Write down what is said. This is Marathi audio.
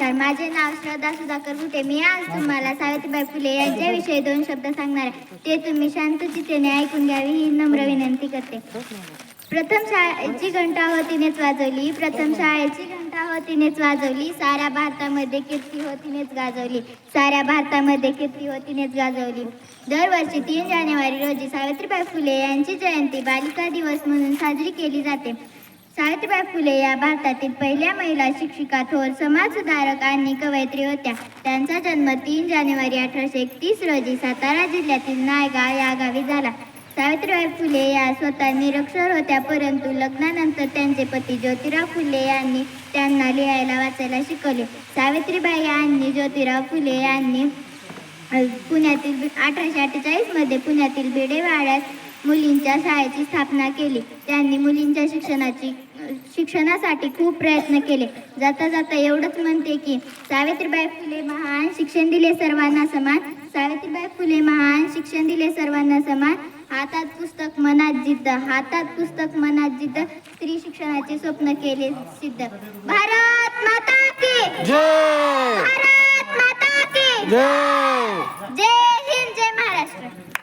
नमस्कार, माझे नाव श्रद्धा सुधाकर कुटे. मी आज तुम्हाला सावित्रीबाई फुले यांच्याविषयी 2 शब्द सांगणार आहे. ते तुम्ही शांतचित्तेने ऐकून घ्यावी ही नम्र विनंती करते. प्रथम शाळेची घंटा होतीनेच वाजवली, प्रथम शाळेची घंटा होतीनेच वाजवली, साऱ्या भारतामध्ये कीर्ती होतीनेच गाजवली, साऱ्या भारतामध्ये कीर्ती होतीनेच गाजवली. दरवर्षी 3 जानेवारी रोजी सावित्रीबाई फुले यांची जयंती बालिका दिवस म्हणून साजरी केली जाते. सावित्रीबाई फुले या भारतातील पहिल्या महिला शिक्षिका, थोर समाजसुधारक आणि कवयित्री होत्या. त्यांचा जन्म 3 जानेवारी 1831 रोजी सातारा जिल्ह्यातील नायगाव या गावी झाला. सावित्रीबाई फुले या स्वतः निरक्षर होत्या, परंतु लग्नानंतर त्यांचे पती ज्योतिराव फुले यांनी त्यांना लिहायला वाचायला शिकवले. सावित्रीबाई आणि ज्योतिराव फुले यांनी पुण्यातील 1848 मध्ये पुण्यातील भिडेवाड्यात मुलींच्या शाळेची स्थापना केली. त्यांनी मुलींच्या शिक्षणासाठी खूप प्रयत्न केले. जाता जाता एवढंच म्हणते की सावित्रीबाई फुले महान, शिक्षण दिले सर्वांना समान. सावित्रीबाई फुले महान, शिक्षण दिले सर्वांना समान. हातात पुस्तक मनात जिद्द, हातात पुस्तक मनात जिद्द, स्त्री शिक्षणाचे स्वप्न केले सिद्ध. भारत माता की जय, भारत माता की जय.